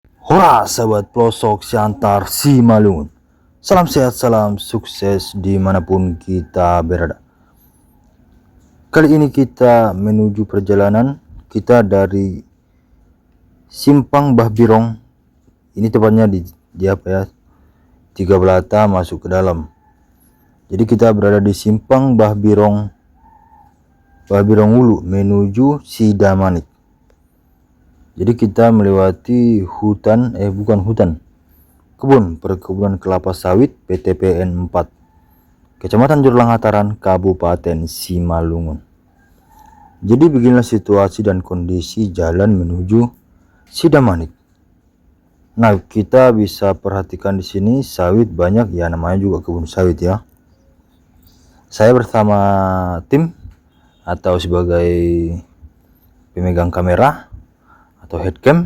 Hora sahabat pelosok Siantar Simalungun. Salam sehat, salam sukses dimanapun kita berada. Kali ini kita menuju perjalanan kita dari Simpang Bah Birong. Ini tepatnya di apa ya? Tiga Belata masuk ke dalam. Jadi kita berada di Simpang Bah Birong Hulu menuju Sidamanik. Jadi kita melewati hutan, bukan hutan, kebun perkebunan kelapa sawit PTPN 4 Kecamatan Jurlang Hataran, Kabupaten Simalungun. Jadi beginilah situasi dan kondisi jalan menuju Sidamanik. Nah, kita bisa perhatikan di sini sawit banyak ya, namanya juga kebun sawit ya. Saya bersama tim atau sebagai pemegang kamera atau headcam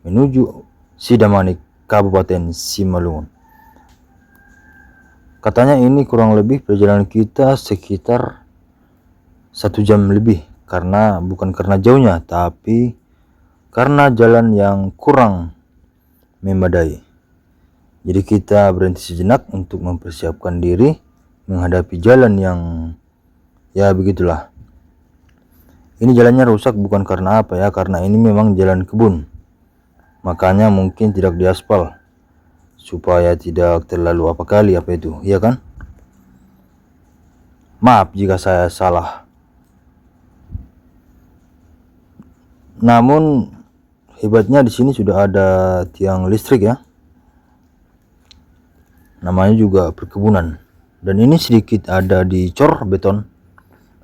menuju Sidamanik, Kabupaten Simalungun. Katanya ini kurang lebih perjalanan kita sekitar 1 jam lebih, karena bukan karena jauhnya, tapi karena jalan yang kurang memadai. Jadi kita berhenti sejenak untuk mempersiapkan diri menghadapi jalan yang ya begitulah. Ini jalannya rusak bukan karena apa ya, karena ini memang jalan kebun, makanya mungkin tidak diaspal supaya tidak terlalu apa itu, ya kan? Maaf jika saya salah. Namun hebatnya di sini sudah ada tiang listrik ya. Namanya juga perkebunan. Dan ini sedikit ada dicor beton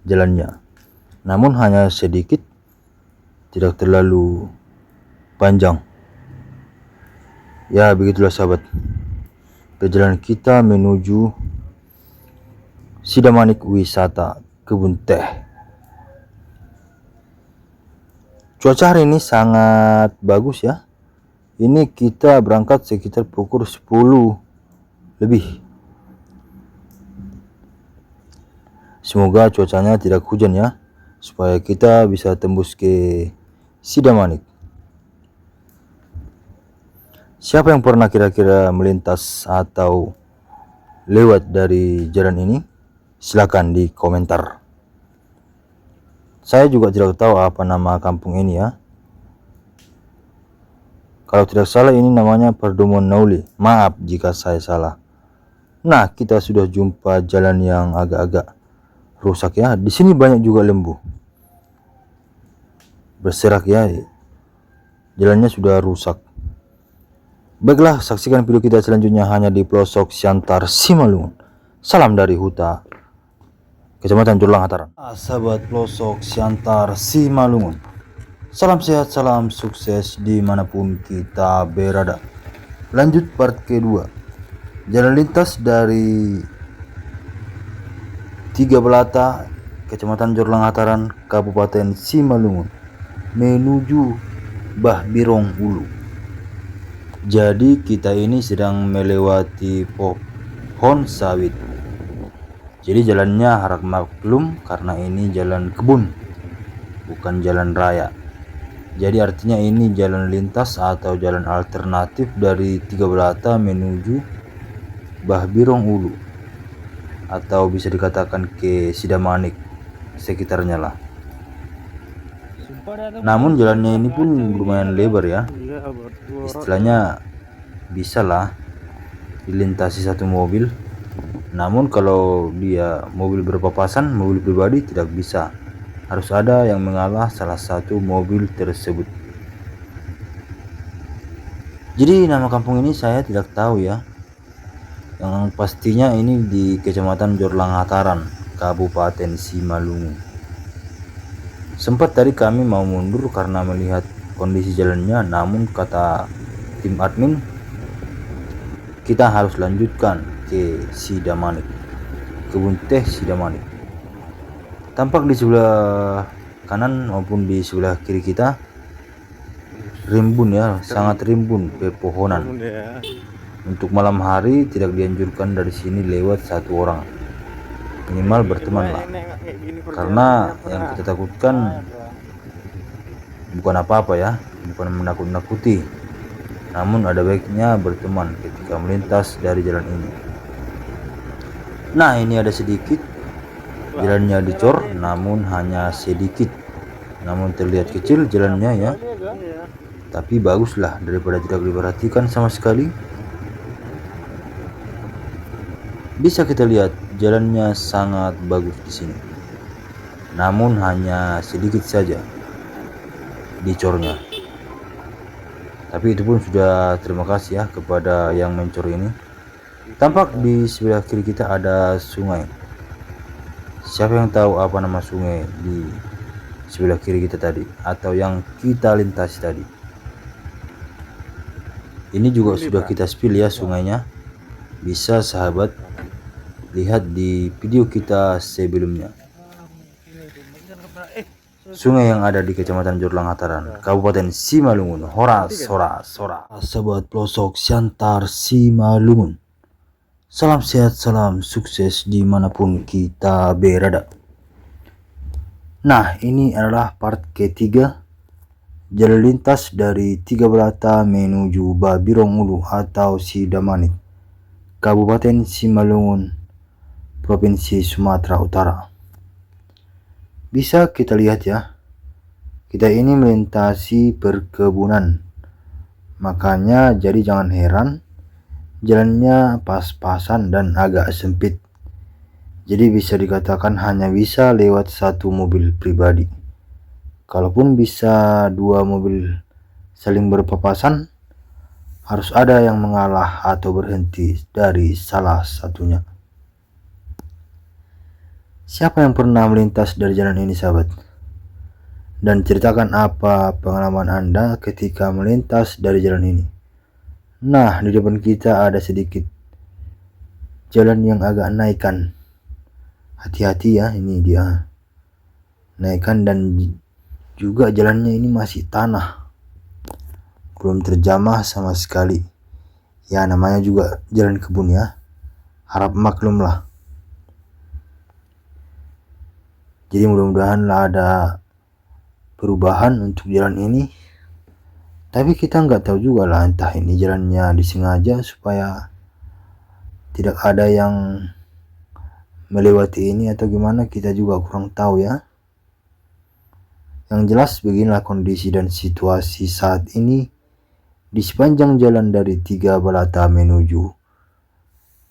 jalannya. Namun hanya sedikit, tidak terlalu panjang. Ya begitulah sahabat. Perjalanan kita menuju Sidamanik wisata kebun teh. Cuaca hari ini sangat bagus ya. Ini kita berangkat sekitar pukul 10 lebih. Semoga cuacanya tidak hujan ya, supaya kita bisa tembus ke Sidamanik. Siapa yang pernah kira-kira melintas atau lewat dari jalan ini? Silakan di komentar. Saya juga tidak tahu apa nama kampung ini ya. Kalau tidak salah ini namanya Perdomuan Nauli. Maaf jika saya salah. Nah, kita sudah jumpa jalan yang agak-agak rusak ya. Di sini banyak juga lembu berserak ya. Jalannya sudah rusak. Baiklah, saksikan video kita selanjutnya hanya di pelosok Siantar Simalungun. Salam dari Huta, Kecamatan Jurlang Hataran. Sahabat pelosok Siantar Simalungun, salam sehat, salam sukses dimanapun kita berada. Lanjut part kedua. Jalan lintas dari Tiga Belata, Kecamatan Jurlang Hataran, Kabupaten Simalungun menuju Bah Birong Hulu. Jadi kita ini sedang melewati pohon sawit. Jadi jalannya harap maklum karena ini jalan kebun, bukan jalan raya. Jadi artinya ini jalan lintas atau jalan alternatif dari Tiga Belata menuju Bah Birong Hulu, atau bisa dikatakan ke Sidamanik sekitarnya lah. Namun jalannya ini pun lumayan lebar ya, istilahnya bisa lah dilintasi satu mobil. Namun kalau dia mobil berpapasan, mobil pribadi tidak bisa, harus ada yang mengalah salah satu mobil tersebut. Jadi nama kampung ini saya tidak tahu ya, yang pastinya ini di Kecamatan Jurlang Hataran, Kabupaten Simalungun. Sempat tadi kami mau mundur karena melihat kondisi jalannya, namun kata tim admin kita harus lanjutkan ke Sidamanik, kebun teh Sidamanik. Tampak di sebelah kanan maupun di sebelah kiri kita rimbun ya, sangat rimbun pepohonan. Untuk malam hari tidak dianjurkan dari sini lewat satu orang, minimal berteman lah, karena yang kita takutkan bukan apa-apa ya, bukan menakut-nakuti, namun ada baiknya berteman ketika melintas dari jalan ini. Nah, ini ada sedikit, jalannya dicor namun hanya sedikit, namun terlihat kecil jalannya ya, tapi baguslah daripada tidak diperhatikan sama sekali. Bisa kita lihat jalannya sangat bagus di sini, namun hanya sedikit saja dicornya. Tapi itu pun sudah terima kasih ya kepada yang mencor ini. Tampak di sebelah kiri kita ada sungai. Siapa yang tahu apa nama sungai di sebelah kiri kita tadi, atau yang kita lintasi tadi? Ini juga sudah kita spill ya sungainya. Bisa sahabat lihat di video kita sebelumnya. Sungai yang ada di Kecamatan Jorlangataran, Kabupaten Simalungun, Horas. Sahabat pelosok Siantar Simalungun, salam sehat, salam sukses dimanapun kita berada. Nah, ini adalah part ketiga jalan lintas dari Tiga Belata menuju Babirong Ulu atau Sidamanit, Kabupaten Simalungun, Provinsi Sumatera Utara. Bisa kita lihat ya, kita ini melintasi perkebunan, makanya jadi jangan heran jalannya pas-pasan dan agak sempit. Jadi bisa dikatakan hanya bisa lewat satu mobil pribadi. Kalaupun bisa dua mobil saling berpapasan, harus ada yang mengalah atau berhenti dari salah satunya. Siapa yang pernah melintas dari jalan ini sahabat? Dan ceritakan apa pengalaman Anda ketika melintas dari jalan ini. Nah, di depan kita ada sedikit jalan yang agak naikkan. Hati-hati ya, ini dia naikkan, dan juga jalannya ini masih tanah, belum terjamah sama sekali. Ya, namanya juga jalan kebun ya, harap maklum lah. Jadi mudah-mudahan lah ada perubahan untuk jalan ini. Tapi kita nggak tahu juga lah, entah ini jalannya disengaja supaya tidak ada yang melewati ini atau gimana, kita juga kurang tahu ya. Yang jelas beginilah kondisi dan situasi saat ini di sepanjang jalan dari Tiga Belata menuju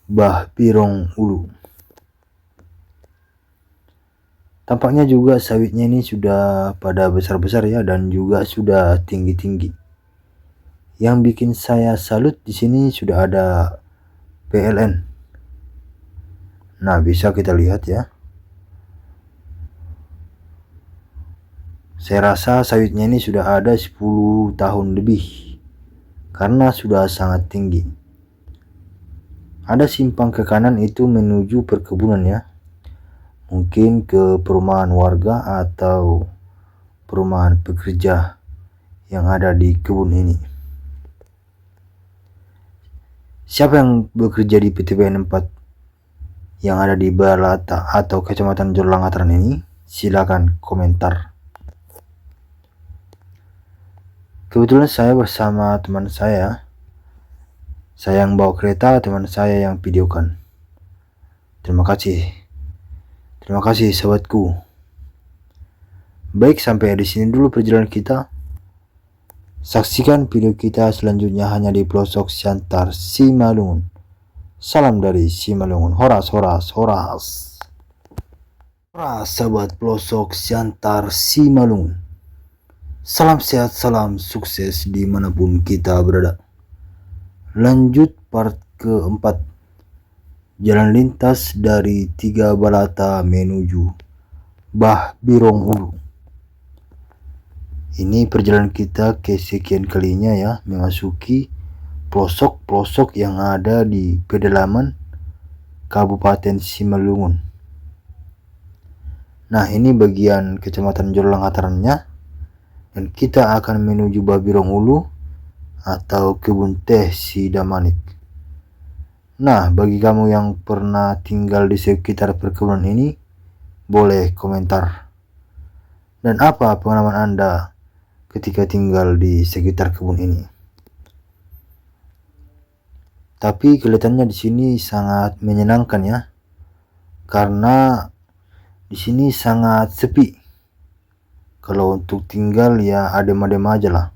Babirong Ulu. Tampaknya juga sawitnya ini sudah pada besar-besar ya, dan juga sudah tinggi-tinggi. Yang bikin saya salut di sini sudah ada PLN. Nah, bisa kita lihat ya. Saya rasa sawitnya ini sudah ada 10 tahun lebih, karena sudah sangat tinggi. Ada simpang ke kanan itu menuju perkebunan ya. Mungkin ke perumahan warga atau perumahan pekerja yang ada di kebun ini. Siapa yang bekerja di PTPN 4 yang ada di Balata atau Kecamatan Jorlangataran ini? Silakan komentar. Kebetulan saya bersama teman saya yang bawa kereta, teman saya yang videokan. Terima kasih sahabatku. Baik, sampai di sini dulu perjalanan kita. Saksikan video kita selanjutnya hanya di pelosok Siantar Simalungun. Salam dari Simalungun. Horas. Sahabat pelosok Siantar Simalungun, salam sehat, salam sukses dimanapun kita berada. Lanjut part keempat, jalan lintas dari Tiga Belata menuju Babirong Ulu. Ini perjalanan kita kesekian kalinya ya, memasuki pelosok-pelosok yang ada di pedalaman Kabupaten Simalungun. Nah, ini bagian Kecamatan Jorlangatarannya, dan kita akan menuju Babirong Ulu atau kebun teh Sidamanit. Nah, bagi kamu yang pernah tinggal di sekitar perkebunan ini, boleh komentar. Dan apa pengalaman Anda ketika tinggal di sekitar kebun ini? Tapi kelihatannya di sini sangat menyenangkan ya, karena di sini sangat sepi. Kalau untuk tinggal ya adem-adem aja lah.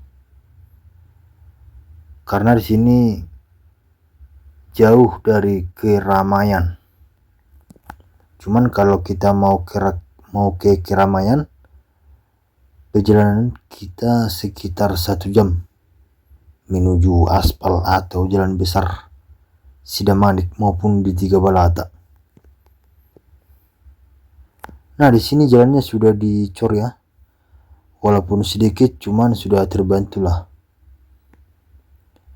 Karena di sini jauh dari keramaian. Cuman kalau kita mau ke keramaian, perjalanan kita sekitar 1 jam menuju aspal atau jalan besar Sidamanik maupun di Tiga Balata. Nah, di sini jalannya sudah dicor ya, walaupun sedikit, cuman sudah terbantu lah.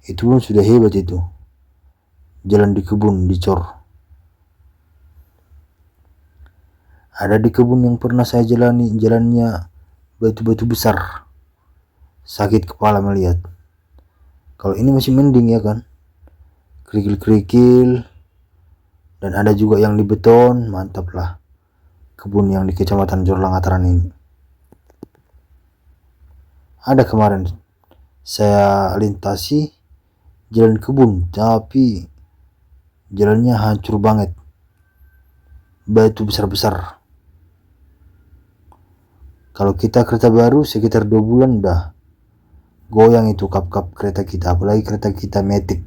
Itu pun sudah hebat itu, jalan di kebun dicor. Ada di kebun yang pernah saya jalani, jalannya batu-batu besar, sakit kepala melihat. Kalau ini masih mending ya kan, kerikil-kerikil, dan ada juga yang di beton. Mantap lah kebun yang di Kecamatan Jorlangataran ini. Ada kemarin saya lintasi jalan kebun, tapi jalannya hancur banget, batu besar-besar. Kalau kita kereta baru sekitar 2 bulan udah goyang itu kap-kap kereta kita, apalagi kereta kita Matic.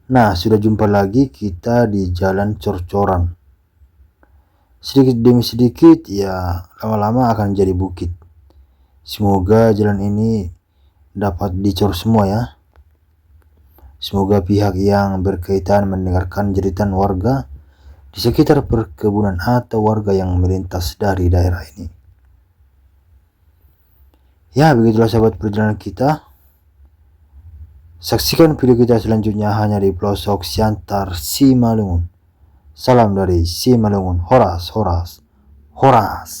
Nah, sudah jumpa lagi kita di jalan cor-coran. Sedikit demi sedikit ya lama-lama akan jadi bukit. Semoga jalan ini dapat dicor semua ya. Semoga pihak yang berkaitan mendengarkan jeritan warga di sekitar perkebunan atau warga yang melintas dari daerah ini. Ya, begitulah sahabat perjalanan kita. Saksikan video kita selanjutnya hanya di pelosok Siantar, Simalungun. Salam dari Simalungun. Horas, horas, horas.